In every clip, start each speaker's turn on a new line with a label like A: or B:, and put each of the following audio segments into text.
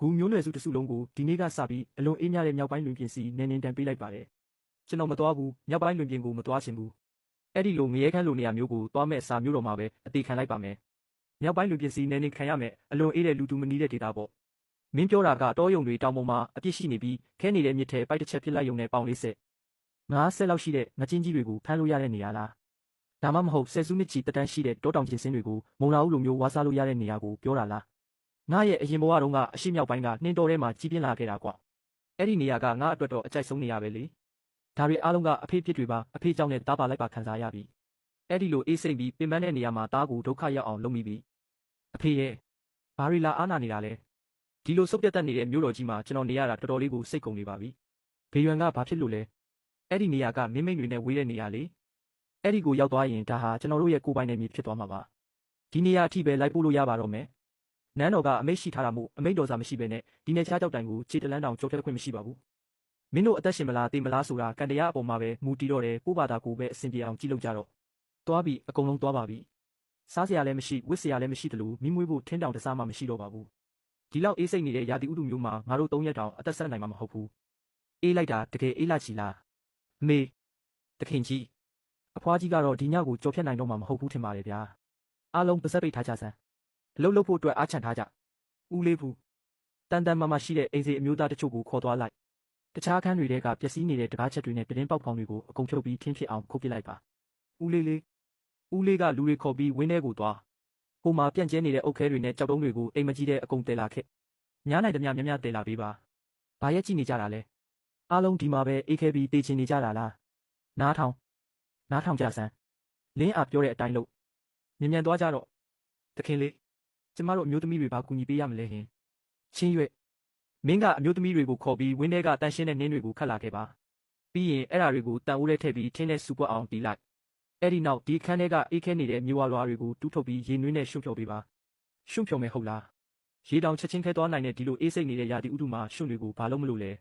A: ဂူမျိုးနွယ်စုတစုလုံးကိုဒီနေ့ကစပြီးအလွန်အေးမြတဲ့မြောက်ပိုင်းလွင်ပြင်စီနင်းနင်းတန်ပေးလိုက်ပါတယ်ကျွန်တော်မသွားဘူးမြောက်ပိုင်းလွင်ပြင်ကိုမသွားချင်ဘူးအဲ့ဒီလိုငရဲခန်းလိုနေရာမျိုးကိုသွားမဲ့အစာမျိုးတော်မှာပဲအသေးခံလိုက်ပါမယ်မြောက်ပိုင်းလွင်ပြင်စီနင်းနင်းခံရမယ်အလွန်အေးတဲ့လူသူမနီးတဲ့ဒေတာပေါ့မင်းပြောတာကတောယုံတွေတောင်ပေါ်မှာအပြစ်ရှိနေပြီးခဲနေတဲ့မြစ်ထဲပိုက်တစ်ချက်ပြစ်လိုက်ရုံနဲ့ပေါင်40 50လောက်ရှိတဲ့ငချင်းကြီးတွေကိုဖမ်းလို့ရတဲ့နေရာလားဒါမှမဟုတ်ဆယ်စုနှစ်ချီတက်တန်းရှိတဲ့တောတောင်ကျင်စင်းတွေကိုမုံလာဦးလိုမျိုးဝါစားလို့ရတဲ့နေရာကိုပြောတာလားငါရဲ့အရင်ဘဝတုန်းကအရှိမြောက်ပိုင်းကနှင်းတော်ထဲမှာကြီးပြင်းလာခဲ့တာကွာအဲ့ဒီနေရာကငါအတွက်တော့အကြိုက်ဆုံးနေရာပဲလေဒါတွေအားလုံးကအဖေဖြစ်တွေပါအဖေကြောင့်နဲ့တားပါလိုက်ပါခံစားရပြီအဲ့ဒီလိုအေးစိမ့်ပြီးပင်ပန်းတဲ့နေရာမှာတားကိုဒုက္ခရောက်အောင်လုပ်မိပြီအဖေရဲ့ဘာရီလာအားနာနေတာလဲဒီလိုစုပ်ပြတ်တတ်နေတဲ့မြို့တော်ကြီးမှာကျွန်တော်နေရတာတော်တော်လေးကိုစိတ်ကုန်နေပါပြီဘေးရွံကဘာဖြစ်လို့လဲအဲ့ဒီနေရာကမင်းမိတ်တွေနဲ့ဝေးတဲ့နေရာလေအဲ့ဒီကိုရောက်သွားရင်ဒါဟာကျွန်တော်တို့ရဲ့ကိုယ်ပိုင်နယ်မြေဖြစ်သွားမှာပါဒီနေရာအထိပဲလိုက်ပို့လို့ရပါတော့မယ်နန်းတော်ကအမိတ်ရှိထားတာမို့အမိတ်တော်စာမရှိဘဲနဲ့ဒီနယ်ချားကြောက်တိုင်ကိုခြေတလန်းတောင်ကြောက်ထက်ခွင့်မရှိပါဘူးမင်းတို့အသက်ရှင်မလားတေးမလားဆိုတာကန်တရားအပေါ်မှာပဲမူတည်တော့တယ်ကိုဘာသာကိုပဲအဆင်ပြေအောင်ကြည့်လို့ကြတော့သွားပြီအကုန်လုံးသွားပါပြီစားစရာလည်းမရှိဝတ်စရာလည်းမရှိတလို့မိမွေးဖို့ထင်းတောင်တစားမှမရှိတော့ပါဘူးဒီလောက်အေးစိတ်နေတဲ့ရာသီဥတုမျိုးမှာငါတို့3ရက်တောင်အသက်ဆက်နိုင်မှာမဟုတ်ဘူးအေးလိုက်တာတကယ်အေးလာချီလားအမေတခင်ကြီးအဖွားကြီးကတော့ဒီညကိုကြော်ဖြတ်နိုင်တော့မှာမဟုတ်ဘူးထင်ပါတယ်ဗျာအားလုံးပါစက်ပိတ်ထားကြစမ်းအလုပ်လုပ်ဖို့အတွက်အားချန်ထားကြဦးလေးဘူးတန်တန်မာမာရှိတဲ့အိမ်စီအမျိုးသားတချို့ကိုခေါ်သွားလိုက်တခြားခန်းတွေကပျက်စီးနေတဲ့တကားချက်တွေနဲ့ပြတင်းပေါက်ဖောင်တွေကိုအကုန်ဖြုတ်ပြီးထင်းဖြစ်အောင်ခုတ်ပစ်လိုက်ပါဦးလေးကလူတွေခေါ်ပြီးဝင်းထဲကိုသွားဟိုမှာပြန့်ကျဲနေတဲ့အုတ်ခဲတွေနဲ့ကြောက်တုံးတွေကိုအိမ်မကြီးတဲ့အကုန်တဲလာခဲ့ညားနိုင်သမျှများတဲလာပေးပါဘာရက်ကြည့်နေကြတာလဲအားလုံးဒီမှာပဲအေးခဲပြီးတေးချင်နေကြတာလားနားထောင်ကြစမ်းလင်းအားပြောတဲ့အတိုင်းလို့မြန်သွားကြတော့တခင်လေးကျမတို့အမျိုးသမီးတွေဘာကူညီပေးရမလဲဟင်ချင်းရွက်မင်းကအမျိုးသမီးတွေကိုခေါ်ပြီးဝင်းထဲကတန်ရှင်းတဲ့နင်းတွေကိုခတ်လာခဲ့ပါပြီးရင်အဲ့ဓာတွေကိုတန်အိုးထဲထည့်ပြီးထင်းနဲ့စူပွက်အောင်တီးလိုက်အဲ့ဒီနောက်ဒီခန်းထဲကအေးခဲနေတဲ့မြေဝါလွားတွေကိုတူးထုတ်ပြီးရေနွေးနဲ့ရှုပ်ဖြော်ပေးပါရှုပ်ဖြော်မယ်ဟုတ်လားရေတောင်ချက်ချင်းခဲသွားနိုင်တဲ့ဒီလိုအေးစိတ်နေတဲ့ရာသီဥတုမှာရှုပ်တွေကိုဘာလို့မလို့လ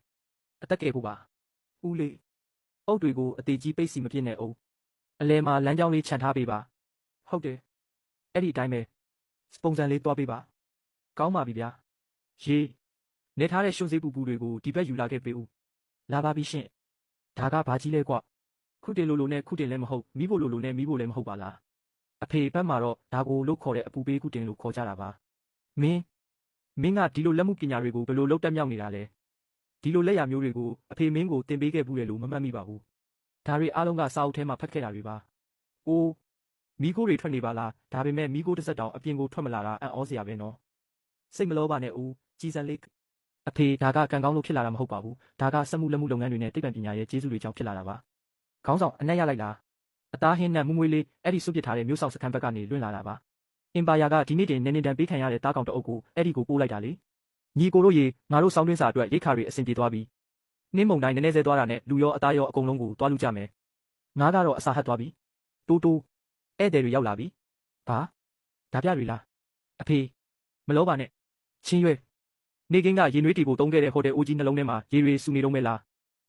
A: ဲအသက်ကယ်ဖို့ပါဦးလေးအုတ်တွေကိုအသေးကြီးပိတ်စီမပြစ်နဲ့အောင်အလဲမှာလမ်းကြောင်းလေးခြံထားပေးပါဟုတ်တယ်အဲ့ဒီအတိုင်းပဲစပုံစံလေးတွားပေးပါကောင်းပါပြီဗျာရေနေထားတဲ့ရှုံစေးပူပူတွေကိုဒီဘက်ယူလာခဲ့ပေးဦးလာပါပြီရှင့်ဒါကဘာကြီးလဲကွခုတင်လိုနဲ့ခုတင်လည်းမဟုတ်မိဖို့လိုနဲ့မိဖို့လည်းမဟုတ်ပါလားအဖေဘက်မှာတော့ဒါကိုလို့ခေါ်တဲ့အပူပေးခုတင်လို့ခေါ်ကြတာပါမင်းကဒီလိုလက်မှုပညာတွေကိုဘယ်လိုလုပ်တက်မြောက်နေတာလဲဒီလိုလက်ရမျိုးတွေကိုအဖေမင်းကိုတင်ပေးခဲ့ဘူးလေလို့မမှတ်မိပါဘူးဒါတွေအားလုံးကစာအုပ်ထဲမှာဖတ်ခဲ့တာတွေပါအိုးမိခိုးတွေထွက်နေပါလားဒါပေမဲ့မိခိုးတစ်စက်တောင်အပြင်ကိုထွက်မလာတာအံ့ဩစရာပဲနော်စိတ်မလောပါနဲ့ဦးကြီးစံလေးအဖေဒါကကံကောင်းလို့ဖြစ်လာတာမဟုတ်ပါဘူးဒါကစက်မှုလက်မှုလုပ်ငန်းတွေနဲ့သိပ္ပံပညာရဲ့ကျေးဇူးတွေကြောင့်ဖြစ်လာတာပါခေါင်းဆောင်အနက်ရလိုက်လားအသားဟင်းနဲ့မွမွေးလေးအဲ့ဒီစွန့်ပစ်ထားတဲ့မျိုးဆောင်စခန်းဘက်ကနေလွင့်လာတာပါအင်ပါယာကဒီနေ့တင်နေနေတန်ပေးခံရတဲ့တားကောင်တအုပ်ကိုအဲ့ဒီကိုပို့လိုက်တာလေညီကိုတို့ရေငါတို့စောင်းတွင်းစာအတွက်ရိတ်ခါတွေအဆင်ပြေသွားပြီနှင်းမုံတိုင်းနည်းနည်းစဲသွားတာနဲ့လူရောအသားရောအကုန်လုံးကိုတွားလူကြမယ်ငါကတော့အစာဟတ်သွားပြီတိုးဧည့်သည်တွေရောက်လာပြီဘာဒါပြတွေလားအဖေမလောပါနဲ့ချင်းရွဲနေကင်းကရေနွေးတီကိုတုံးခဲ့တဲ့ဟိုတယ်အိုကြီးနှလုံးထဲမှာရေတွေစူနေတော့မဲလာ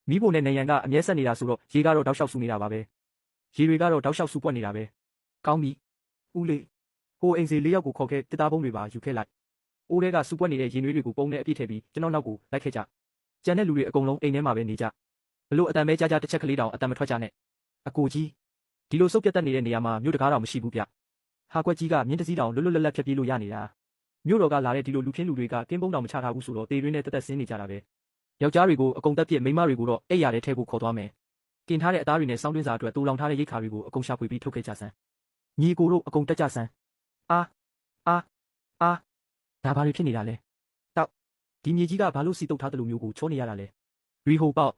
A: းမိဖို့နဲ့နေရန်ကအမြဲဆက်နေတာဆိုတော့ရေကတော့တောက်လျှောက်စူနေတာပါပဲရေတွေကတော့တောက်လျှောက်စူပွက်နေတာပဲကောင်းပြီဦးလေးဟိုအိမ်စီ၄ယောက်ကိုခေါ်ခဲ့တစ်သားပုံးတွေပါယူခဲ့လိုက်အိုးထဲကစူပွက်နေတဲ့ရေနွေးတွေကိုပုံနဲ့အပြည့်ထည့်ပြီးကျွန်တော်နောက်ကိုလိုက်ခဲ့ကြကျန်တဲ့လူတွေအကုန်လုံးအိမ်ထဲမှာပဲနေကြဘလို့အတန်ပဲကြားတစ်ချက်ကလေးတောင်အတန်မထွက်ကြနဲ့အကိုကြီးဒီလိုစုပ်ပြတ်တက်နေတဲ့နေရာမှာမြို့တကားတောင်မရှိဘူးဗျဟာကွက်ကြီးကမြင်းတစည်းတောင်လွတ်လွတ်လပ်လပ်ဖြတ်ပြေးလို့ရနေတာမြို့တော်ကလာတဲ့ဒီလိုလူခင်းလူတွေကကင်းပုံးတောင်မချထားဘူးဆိုတော့တေရင်းနဲ့တက်တက်ဆင်းနေကြတာပဲယောက်ျားတွေကိုအကုန်တက်ပြစ်မိန်းမတွေကိုတော့အဲ့ရတဲ့ထဲကိုခေါ်သွားမယ်ကင်ထားတဲ့အသားတွေနဲ့စောင်းတွင်းစာအတွက်တူလောင်ထားတဲ့ရိတ်ခါတွေကိုအကုန်ရှာဖွေပြီးထုတ်ခဲ့ကြစမ်းညီကိုတို့အကုန်တက်ကြစမ်းအာဒါဘာတွေဖြစ်နေတာလဲတောက်ဒီမြေကြီးကဘာလို့စီတုတ်ထားတယ်လို့မျိုးကိုချောနေရတာလဲရီဟိုပေါက်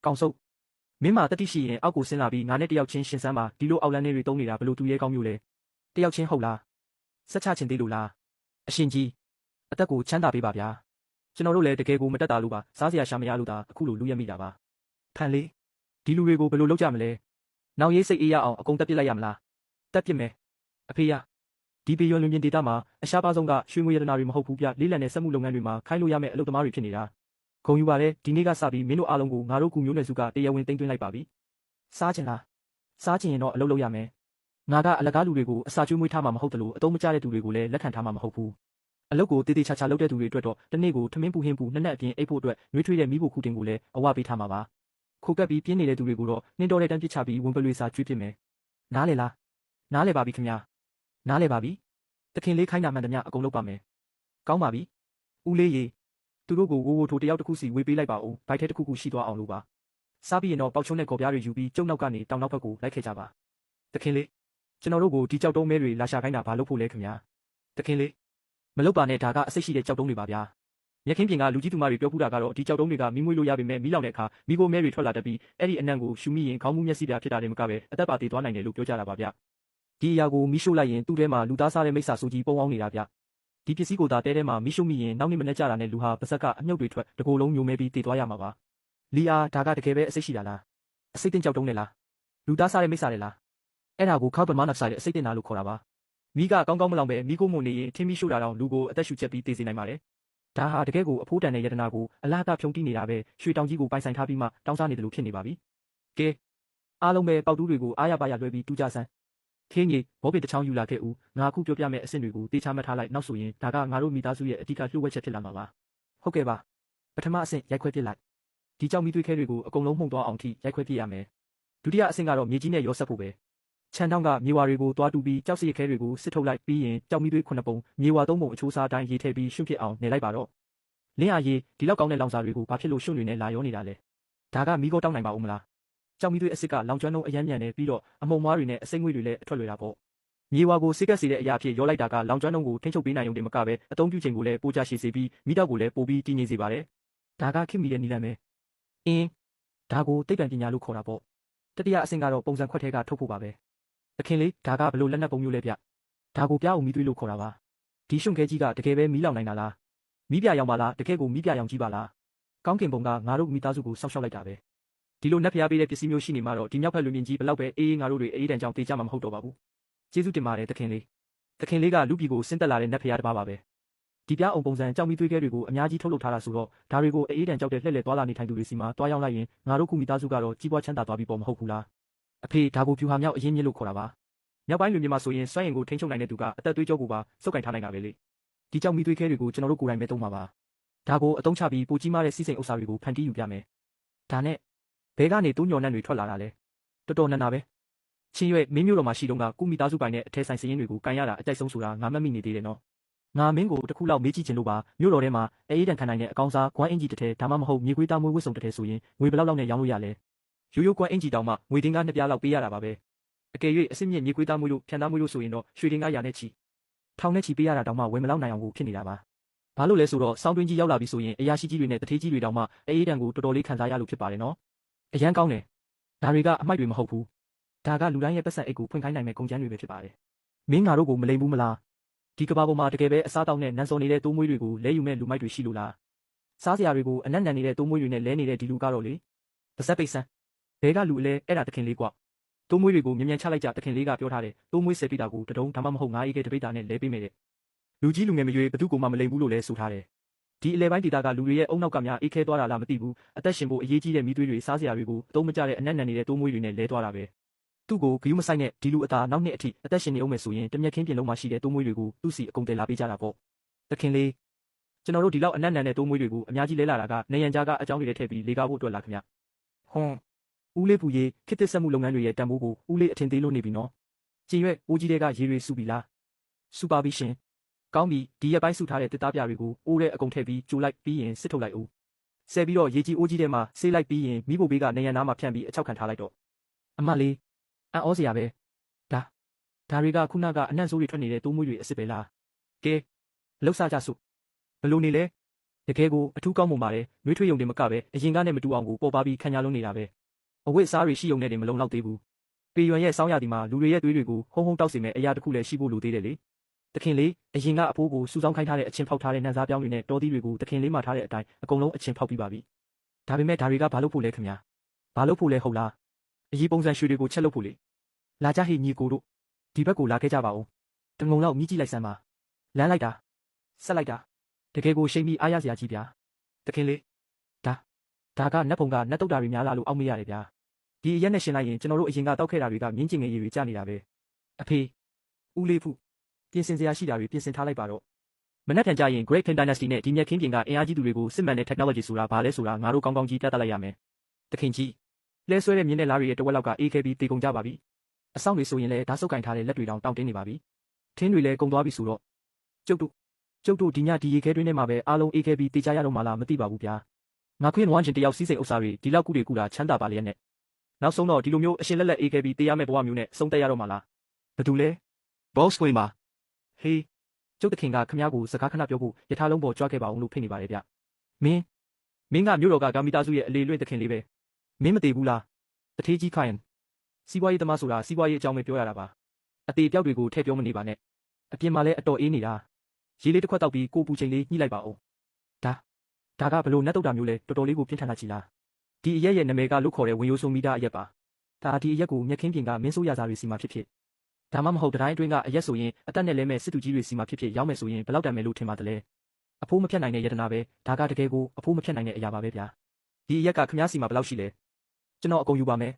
A: ကောင်စုပ်မင်းမတတိရှိရင်အောက်ကိုဆင်းလာပြီးငါနဲ့တယောက်ချင်းရှင်စမ်းပါဒီလိုအောက်လန်းတွေတုံးနေတာဘလို့တူရဲကောင်းမျိုးလဲတယောက်ချင်းဟုတ်လားဆက်ချချင်သေးလို့လားအရှင်ကြီးအသက်ကိုချမ်းသာပေးပါဗျာကျွန်တော်တို့လည်းတကယ်ကိုမတက်တာလို့ပါစားစရာရှာမရလို့သာအခုလိုလူရက်မိတာပါဖန်လေးဒီလူတွေကိုဘယ်လိုလုပ်ကြမလဲနောက်ရေးစိတ်အေးရအောင်အကုန်တက်ပစ်လိုက်ရမလားတက်ပစ်မယ်အဖေရဒီပေရွန်လွင်ပြင်ဒေတာမှာအရှားပါဆုံးကရွှေငွေရတနာတွေမဟုတ်ဘူးဗျလေးလံတဲ့စက်မှုလုပ်ငန်းတွေမှာခိုင်းလို့ရမယ့်အလုပ်သမားတွေဖြစ်နေတာဂုံယူပါလေဒီနေ့ကစပြီးမင်းတို့အားလုံးကိုငါတို့ကူမျိုးနွယ်စုကတရားဝင်တင်သွင်းလိုက်ပါပြီစားချင်လားစားချင်ရင်တော့အလုပ်လုပ်ရမယ်ငါကအလကားလူတွေကိုအစာကျွေးမွေးထားမှာမဟုတ်တယ်လို့အတုံးမကျတဲ့သူတွေကိုလည်းလက်ခံထားမှာမဟုတ်ဘူး အလုပ်ကိုတေးသေးချာချာလုပ်တဲ့သူတွေအတွက်တော့တနေ့ကိုထမင်းပူဟင်းပူနှစ်နက်အပြင်အိပ်ဖို့အတွက်နှွေးထွေးတဲ့မိဖို့ခုတင်ကိုလည်းအဝပေးထားမှာပါခိုကပ်ပြီးပြင်းနေတဲ့သူတွေကိုတော့နှင်းတော်တဲ့တန်းပစ်ချပြီးဝင်ပလွေစာကျွေးပစ်မယ်နားလေလားနားလေပါပြီခင်ဗျာနားလေပါပြီတခင်လေးခိုင်းတာမှန်သမျှအကုန်လုပ်ပါမယ်ကောင်းပါပြီဦးလေးရေသူတို့ကိုဝိုးဝိုးထိုးတယောက်တစ်ခုစီဝေးပေးလိုက်ပါဦးဘိုက်ထဲတစ်ခုခုရှိသွားအောင်လို့ပါစားပြီးရင်တော့ပေါက်ချုံးတဲ့ကော်ပြားတွေယူပြီးကျုံနောက်ကနေတောင်နောက်ဘက်ကိုလိုက်ခဲ့ကြပါတခင်လေးကျွန်တော်တို့ကိုဒီကြောက်တုံးမဲတွေလာရှာခိုင်းတာဘာလို့ဖို့လဲခင်ဗျာတခင်လေးမလုပ်ပါနဲ့ဒါကအစိတ်ရှိတဲ့ကြောက်တုံးတွေပါဗျာမြက်ခင်းပြင်ကလူကြီးသူမတွေပြောဖူးတာကတော့ဒီကြောက်တုံးတွေကမီးမွေးလို့ရပေမဲ့မီးလောင်တဲ့အခါမီးခိုးမဲတွေထွက်လာတတ်ပြီးအဲ့ဒီအနံ့ကိုရှူမိရင်ခေါင်းမူးမျက်စိပြာဖြစ်တာတွေမကပဲအသက်ပါသေးသွားနိုင်တယ်လို့ပြောကြတာပါဗျဒီအရာကိုမီးရှို့လိုက်ရင်သူ့ထဲမှာလူသားစားတဲ့မိစ္ဆာဆိုကြီးပုံအောင်နေတာဗျဒီပစ္စည်းကိုသာတဲထဲမှာမီးရှို့မိရင်နောက်နေ့မနေ့ကျတာနဲ့လူဟာပါဇက်ကအမြုပ်တွေထွက်တကိုယ်လုံးမျိုးမဲပြီးတည်သွားရမှာပါလီယာဒါကတကယ်ပဲအစိတ်ရှိတာလားအစိတ်တင်ကြောက်တုံးနဲ့လားလူသားစားတဲ့မိစ္ဆာတွေလားအဲ့ဒါကိုကာဗွန်မနိုက်ဆိုက်တဲ့အစိတ်တင်တာလို့ခေါ်တာပါမီးကကောင်းကောင်းမလောင်ပဲမီးကိုမုန်နေရင်ထင်းမီးရှို့တာတော့လူကိုအသက်ရှူချက်ပြီးတည်စေနိုင်ပါတယ်ဒါဟာတကယ်ကိုအဖိုးတန်တဲ့ယတနာကိုအလားတဖြုံးတီးနေတာပဲရွှေတောင်ကြီးကိုပိုင်ဆိုင်ထားပြီးမှတောင်းစားနေတယ်လို့ဖြစ်နေပါပြီကဲအားလုံးပဲပေါက်တူးတွေကိုအားရပါရလွှဲပြီးတူးကြစမ်းခင်းကြီးဘောပေတချောင်းယူလာခဲ့ဦးငါအခုပြောပြမယ့်အဆင့်တွေကိုတေချာမှတ်ထားလိုက်နောက်ဆိုရင်ဒါကငါတို့မိသားစုရဲ့အဓိကလှုပ်ဝက်ချက်ဖြစ်လာမှာပါဟုတ်ကဲ့ပါပထမအဆင့်ရိုက်ခွဲပြစ်လိုက်ဒီကြောင့်မိသွေးခဲတွေကိုအကုန်လုံးမှုန်သွားအောင်ထိရိုက်ခွဲပြစ်ရမယ်ဒုတိယအဆင့်ကတော့မြေကြီးနဲ့ရောဆက်ဖို့ပဲချန်တောင်းကမြေဝါတွေကိုတွားတူပြီးကြောက်စရခဲတွေကိုစစ်ထုတ်လိုက်ပြီးရင်ကြောက်မိသွေး9ပုံမြေဝါ3ပုံအချိုးစားတိုင်းရေးထည့်ပြီးရှုံ့ဖြစ်အောင်နေလိုက်ပါတော့လင်းအားရေးဒီလောက်ကောင်းတဲ့လောင်စာတွေကိုဘာဖြစ်လို့ရှုံ့နေနဲ့လာရောနေတာလဲဒါကမီးကောတောင်းနိုင်ပါဦးမလားကြောက်မိသွေးအစ်စ်ကလောင်ကျွမ်းလုံးအယမ်းမြန်နေပြီးတော့အမုံမွားတွေနဲ့အစိမ့်ငွေတွေလည်းအထွက်လွယ်တာပေါ့မြေဝါကိုစိတ်ကက်စေတဲ့အရာအဖြစ်ရောလိုက်တာကလောင်ကျွမ်းလုံးကိုထိန်းချုပ်ပေးနိုင်ုံတင်မကပဲအသုံးပြုချိန်ကိုလည်းပိုကြရှည်စေပြီးမိတောက်ကိုလည်းပိုပြီးတည်ငြိမ်စေပါတယ်ဒါကခင်မီတဲ့နီလန်ပဲဒါကိုသိပ္ပံပညာလို့ခေါ်တာပေါ့တတိယအဆင့်ကတော့ပုံစံခွက်ထဲကထုတ်ဖို့ပါပဲတခင်လေးဒါကဘလို့လက်နက်ပုံမျိုးလဲဗျဒါကိုပြအောင်မီးသွေးလို့ခေါ်တာပါဒီရှုံခဲကြီးကတကယ်ပဲမီးလောင်နိုင်တာလားမီးပြရောင်ပါလားတကယ်ကိုမီးပြရောင်ကြီးပါလားကောင်းကင်ဘုံကငါတို့မိသားစုကိုစောင့်ရှောက်လိုက်တာပဲဒီလိုနက်ဖျားပေးတဲ့ပစ္စည်းမျိုးရှိနေမှတော့ဒီမြောက်ဖက်လူမြင့်ကြီးဘလောက်ပဲအေးငါတို့တွေအေးတန်ကြောင်တေးကြမှာမဟုတ်တော့ပါဘူးကျေးဇူးတင်ပါတယ်တခင်လေးကလူပြည်ကိုဆင်းသက်လာတဲ့နက်ဖျားတစ်ပါးပါပဲဒီပြားအောင်ပုံစံကြောက်မီးသွေးခဲတွေကိုအများကြီးထုတ်လုပ်ထားတာဆိုတော့ဒါတွေကိုအေးတန်ကြောက်တဲ့လှည့်လည်သွားလာနေထိုင်သူတွေစီမှာတွားရောက်လိုက်ရင်ငါတို့ခုမိသားစုကတော့ကြီးပွားချမ်းသာသွားပြီပေါ့မဟုတ်ဘူးလားအဖေဒါကိုဖြူဟာမြောက်အရင်မြင့်လို့ခေါ်တာပါမြောက်ပိုင်းလူမျိုးမှာဆိုရင်စွမ်းရင်ကိုထိန်းချုပ်နိုင်တဲ့သူကအသက်သွေးကြောကိုပါစုပ်ကင်ထားနိုင်တာပဲလေဒီကြောင့်မိသွေးခဲတွေကိုကျွန်တော်တို့ကိုယ်တိုင်ပဲသုံးပါပါဒါကိုအသုံးချပြီးပိုကြီးမားတဲ့စီးစိမ်ဥစ္စာတွေကိုဖန်တီးယူပြမယ်ဒါနဲ့ဘဲကနေတိုးညော်နှံ့တွေထွက်လာတာလဲတော်တော်နန်းနာပဲချင်းရွဲ့မင်းမျိုးတော်မှာရှိတော့ကကုမိသားစုပိုင်နဲ့အထက်ဆိုင်စရင်တွေကိုကန်ရတာအကြိုက်ဆုံးဆိုတာငါမှတ်မိနေသေးတယ်နော်ငါမင်းကိုတစ်ခုလောက်မေးကြည့်ချင်လို့ပါမြို့တော်ထဲမှာအေးတန်ခံနိုင်တဲ့အကောင်စားဂွမ်းအင်ဂျီတစ်ထဲဒါမှမဟုတ်မြေခွေးသားမွေးဝစ်စုံတစ်ထဲဆိုရင်ငွေဘယ်လောက်နဲ့ရောင်းလို့ရလဲရိုးရိုးဂွမ်းအင်ဂျီတောင်မှငွေတင်းကား2ပြားလောက်ပေးရတာပါပဲအကယ်၍အစ်စ်မြင့်မြေခွေးသားမွေးလို့ဖြန်သားမွေးလို့ဆိုရင်တော့ရွှေတင်းကားရာနဲ့ချီထောင်နဲ့ချီပေးရတာတောင်မှဝယ်မလောက်နိုင်အောင်ကိုဖြစ်နေတာပါဘာလို့လဲဆိုတော့စောင်းတွင်းကြီးရောက်လာပြီဆိုရင်အရာရှိကြီးတွေနဲ့တထေးကြီးတွေတောင်မှအေးတန်ကိုတော်တော်လေးခံစားရလို့ဖြစ်ပါတယ်နော်အရန်ကောင်းတယ်ဒါတွေကအမိုက်တွေမဟုတ်ဘူးဒါကလူတိုင်းရဲ့ပတ်စံအိတ်ကိုဖွင့်ခိုင်းနိုင်မဲ့ကုန်ကျန်းတွေပဲဖြစ်ပါတယ်မင်းငါတို့ကိုမလိမ်ဘူးမလားဒီကဘာပေါ်မှာတကယ်ပဲအစားတောက်နဲ့နန်းစော်နေတဲ့တိုးမွေးတွေကိုလဲယူမဲ့လူမိုက်တွေရှိလို့လားစားစရာတွေကိုအနက်နန်နေတဲ့တိုးမွေးတွေနဲ့လဲနေတဲ့ဒီလူကတော့လေပါဇက်ပိတ်ဆန်းဘဲကလူအလဲအဲ့ဒါတခင်လေးကွာတိုးမွေးတွေကိုမြ мян ချလိုက်ကြတခင်လေးကပြောထားတယ်တိုးမွေးဆယ်ပိတာကိုတတုံးဒါမှမဟုတ်ငါးအေးကဲတပိတာနဲ့လဲပေးမယ်တဲ့လူကြီးလူငယ်မရွေးဘသူကိုမှမလိမ်ဘူးလို့လဲဆိုထားတယ်ဒီအလဲပိုင်းဒေတာကလူတွေရဲ့အုံနောက်ကများအေးခဲသွားတာလားမသိဘူးအသက်ရှင်ဖို့အရေးကြီးတဲ့မိသွေးတွေစားစရာတွေကိုအသုံးမကျတဲ့အနက်နန်နေတဲ့တိုးမွေးတွေနဲ့လဲသွားတာပဲသူ့ကိုဂယုမဆိုင်နဲ့ဒီလူအသားနောက်နှစ်အထိအသက်ရှင်နေအောင်မယ်ဆိုရင်တမျက်ခင်းပြင်လုံးမှာရှိတဲ့တိုးမွေးတွေကိုသူ့စီအကုန်တယ်လာပေးကြတာပေါ့တခင်လေးကျွန်တော်တို့ဒီလောက်အနက်နန်တဲ့တိုးမွေးတွေကိုအများကြီးလဲလာတာကနေရန်ကြားကအကြောင်းတွေထည့်ပြီးလေကားဖို့အတွက်လာခင်ဗျဟွန်းဦးလေးပူရေးခစ်သစ်ဆက်မှုလုပ်ငန်းတွေရဲ့တန်ဖိုးကိုဦးလေးအထင်သေးလို့နေပြီနော်ကျင်ရွက်အိုးကြီးတွေကရေတွေစုပြီလားစုပါပြီရှင်ကောင်းပြီဒီရက်ပိုင်းစုထားတဲ့တစ်သားပြတွေကိုအိုးတဲ့အကုန်ထည့်ပြီးကြိုလိုက်ပြီးရင်စစ်ထုတ်လိုက်ဦးဆဲပြီးတော့ရေကြီးအိုးကြီးထဲမှာဆေးလိုက်ပြီးရင်မိဖို့ဘေးကနေရန်နားမှာဖြန့်ပြီးအချောက်ခံထားလိုက်တော့အမလေးအံ့ဩစရာပဲဒါတွေကခုနကအနံ့ဆိုးတွေထွက်နေတဲ့တိုးမွေးတွေအစ်စ်ပဲလားကဲလှုပ်စားကြစို့ဘလို့နေလဲတကယ်ကိုအထူးကောင်းမွန်ပါတယ်နှွေးထွေးယုံတင်မကပဲအရင်ကနဲ့မတူအောင်ကိုပေါ်ပါပြီးခံရလုံးနေတာပဲအဝတ်အစားတွေရှိုံနဲ့တင်မလုံလောက်သေးဘူးပေရွံရဲ့စောင်းရသည်မှာလူတွေရဲ့သွေးတွေကိုဟုံဟုံတောက်စေမဲ့အရာတစ်ခုလည်းရှိဖို့လိုသေးတယ်လေတခင်လေးအရင်ကအဖိုးကိုစူဆောင်းခိုင်းထားတဲ့အချင်းဖောက်ထားတဲ့နှံစားပြောင်းတွေနဲ့တော်သီးတွေကိုတခင်လေးမှထားတဲ့အတိုင်းအကုန်လုံးအချင်းဖောက်ပြီးပါပြီဒါပေမဲ့ဒါတွေကဘာလို့ဖို့လဲခင်ဗျာဘာလို့ဖို့လဲဟုတ်လားအရေးပုံစံရွှေတွေကိုချက်လုပ်ဖို့လေလာကြဟိညီကိုတို့ဒီဘက်ကိုလာခဲ့ကြပါဦးတငုံလောက်မြည်ကြည့်လိုက်စမ်းပါလမ်းလိုက်တာဆက်လိုက်တာတကယ်ကိုရှိန်ပြီးအားရစရာကြီးဗျာတခင်လေးဒါကနတ်ဘုံကနတ်တုတ်တာတွေများလာလို့အောက်မေ့ရတယ်ဗျာဒီအရက်နဲ့ရှင်းလိုက်ရင်ကျွန်တော်တို့အရင်ကတောက်ခဲ့တာတွေကမြင်းကျင်ငယ်ရည်တွေကျနေတာပဲအဖေဦးလေးဖူပြင်ဆင်စရာရှိတာတွေပြင်ဆင်ထားလိုက်ပါတော့ မနက်ဖြန်ကြရင် Great Qing Dynasty နဲ့ဒီမြက်ခင်းပြင်ကအင်အားကြီးသူတွေကိုစစ်မှန်တဲ့ technology ဆိုတာဘာလဲဆိုတာငါတို့ကောင်းကောင်းကြီးပြသလိုက်ရမယ်။တခင်ကြီးလဲဆွဲတဲ့မြင်းနဲ့လားတွေရဲ့တဝက်လောက်ကအေးခဲပြီးတေကုန်ကြပါပြီ။အဆောင်တွေဆိုရင်လည်းဓာတ်ဆုပ်ကင်ထားတဲ့လက်တွေတောင်တောင့်တင်းနေပါပြီ။ထင်းတွေလည်းကုန်သွားပြီဆိုတော့ကျုပ်တို့ဒီညဒီရေခဲတွင်းထဲမှာပဲအားလုံးအေးခဲပြီးတေချာရတော့မှလားမသိပါဘူးဗျာ။ငါခွင့်ဝမ်းချင်တယောက်စီးစိမ်ဥစ္စာတွေဒီလောက်ကုတွေကုတာချမ်းသာပါလျက်နဲ့နောက်ဆုံးတော့ဒီလိုမျိုးအရှင်လက်လက်အေးခဲပြီးတေးရမယ့်ဘဝမျိုးနဲ့ဆုံးသက်ရတော့မှလား။ဘာတူလဲ
B: Boss ခွေမှာ
A: ဟေးကျုပ်တခင်ကခမည်းကိုစကားခဏပြောဖို့ယထာလုံးပေါ်ကြွားခဲ့ပါအောင်လို့ဖိနေပါတယ်ဗျ။မင်းကမြို့တော်ကကာမီတာစုရဲ့အလေလွင့်တခင်လေးပဲ။မင်းမသေးဘူးလား။တထေးကြီးခိုင်စီးပွားရေးသမားဆိုတာစီးပွားရေးအကြောင်းပဲပြောရတာပါ။အသေးပြောက်တွေကိုထည့်ပြောမနေပါနဲ့။အပြင်မှာလည်းအတော်အေးနေတာ။ရေလေးတစ်ခွက်တောက်ပြီးကိုပူချိန်လေးညှိလိုက်ပါဦး။ဒါကဘလို့နတ်တုတ်တာမျိုးလဲတော်တော်လေးကိုပြင်းထန်တာကြီးလား။ဒီအရက်ရဲ့နာမည်ကလို့ခေါ်တဲ့ဝင်ရိုးဆိုမီတာအရက်ပါ။ဒါဒီအရက်ကိုမြက်ခင်းပြင်ကမင်းဆိုးရစာတွေစီမှာဖြစ်ဒါမှမဟုတ်တိုင်းအတွင်းကအရက်ဆိုရင်အတက်နဲ့လဲမဲ့စစ်သူကြီးတွေစီမှာဖြစ်ရောက်မယ်ဆိုရင်ဘယ်လောက်တန်မယ်လို့ထင်ပါသလဲအဖိုးမဖြတ်နိုင်တဲ့ယတနာပဲဒါကတကယ်ကိုအဖိုးမဖြတ်နိုင်တဲ့အရာပါပဲဗျာဒီအရက်ကခမားစီမှာဘယ်လောက်ရှိလဲကျွန်တော်အကုန်ယူပါမယ်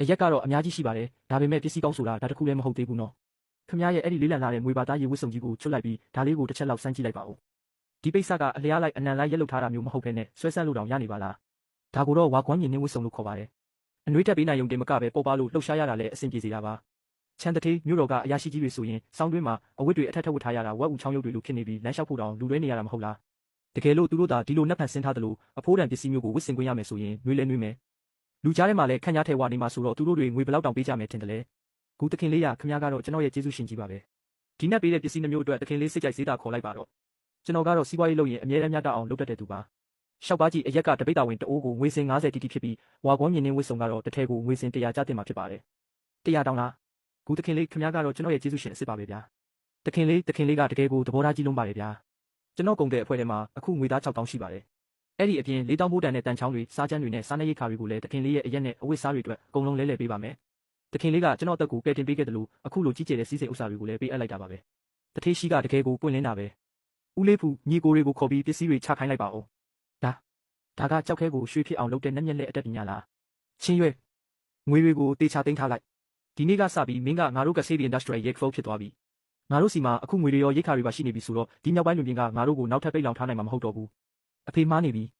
A: အရက်ကတော့အများကြီးရှိပါတယ်ဒါပေမဲ့ပစ္စည်းကောင်းဆိုတာဒါတခုလည်းမဟုတ်သေးဘူးနော်ခမားရဲ့အဲ့ဒီလေးလံလာတဲ့ငွေပါသားရေဝတ်စုံကြီးကိုချွတ်လိုက်ပြီးဒါလေးကိုတစ်ချက်လောက်စမ်းကြည့်လိုက်ပါဦးဒီပိတ်ဆကအလျားလိုက်အနံလိုက်ရက်လုထားတာမျိုးမဟုတ်ဘဲနဲ့ဆွဲဆန့်လို့တောင်ရနေပါလားဒါကိုတော့ဝါကွမ်းညင်နှင်းဝတ်စုံလို့ခေါ်ပါတယ်အနှွေးတက်ပေးနိုင်ုံတင်မကပဲပေါ်ပါလို့လှုပ်ရှားရတာလည်းအဆင်ပြေစေတာပါချမ်းတထေးမြို့တော်ကအရာရှိကြီးတွေဆိုရင်စောင်းတွင်းမှာအဝတ်တွေအထက်ထက်ဝတ်ထားရတာဝက်ဦးချောင်းရုပ်တွေလိုဖြစ်နေပြီးလမ်းလျှောက်ဖို့တောင်လူလွဲနေရတာမဟုတ်လားတကယ်လို့သူတို့သာဒီလိုနှက်ဖန်ဆင်းထားသလိုအဖိုးတန်ပစ္စည်းမျိုးကိုဝတ်ဆင်ခွင့်ရမယ်ဆိုရင်နှွေးလဲနှွေးမယ်လူကြားထဲမှာလည်းခန့်ညားထဲဝါနေမှာဆိုတော့သူတို့တွေငွေဘယ်လောက်တောင်ပေးကြမယ်ထင်တယ်လေကူတခင်လေးရခမည်းကတော့ကျွန်တော်ရဲ့ကျေးဇူးရှင်ကြီးပါပဲဒီနှက်ပေးတဲ့ပစ္စည်းနှမျိုးအတွက်တခင်လေးစိတ်ကြိုက်စေးတာခေါ်လိုက်ပါတော့ကျွန်တော်ကတော့စီးပွားရေးလုပ်ရင်အမြဲတမ်းများတအောင်လုပ်တတ်တဲ့သူပါရှောက်ပါကြီးအရက်ကတပိတ်တာဝင်တအိုးကိုငွေစင်90တီတီဖြစ်ပြီးဝါကွန်မြင်နေဝတ်စုံကတော့တစ်ထည်ကိုငွေစင်100ကျတင်မှာဖြစ်ပါတယ်100တောင်းလားကူတခင်လေးခမည်းကတော့ကျွန်တော်ရဲ့ကျေးဇူးရှင်အစ်စ်ပါပဲဗျာတခင်လေးကတကယ်ကိုသဘောထားကြီးလုံးပါတယ်ဗျာကျွန်တော်ကုန်တဲ့အဖွဲ့ထဲမှာအခုငွေသား6000ရှိပါတယ်အဲ့ဒီအပြင်4000ဘိုးတန်တဲ့တန်ချောင်းတွေစားကြမ်းတွေနဲ့စားနပ်ရိက္ခာတွေကိုလည်းတခင်လေးရဲ့အရက်နဲ့အဝတ်စားတွေအတွက်အကုန်လုံးလဲလှယ်ပေးပါမယ်တခင်လေးကကျွန်တော်အသက်ကိုကယ်တင်ပေးခဲ့တယ်လို့အခုလိုကြီးကျယ်တဲ့စီးစိမ်ဥစ္စာတွေကိုလည်းပေးအပ်လိုက်တာပါပဲတထေးရှိကတကယ်ကိုပွင့်လင်းတာပဲဦးလေးဖူညီကိုတွေကိုခေါ်ပြီးပစ္စည်းတွေချခိုင်းလိုက်ပါဦးဒါကကြောက်ခဲကိုရွှေဖြစ်အောင်လုပ်တဲ့နက်မြက်လက်အတက်ပညာလားချင်းရွဲငွေတွေကိုတေချာသိမ်းထားလိုက်ဒီနေ့ကစပြီးမင်းကငါတို့ကဆေးဒီ industrial ရိတ်ဖိုးဖြစ်သွားပြီငါတို့စီမှာအခုငွေတွေရောရိတ်ခါတွေပါရှိနေပြီဆိုတော့ဒီမြောက်ပိုင်းလူပြင်ကငါတို့ကိုနောက်ထပ်ပိတ်လောင်ထားနိုင်မှာမဟုတ်တော့ဘူးအဖေမှားနေပြီ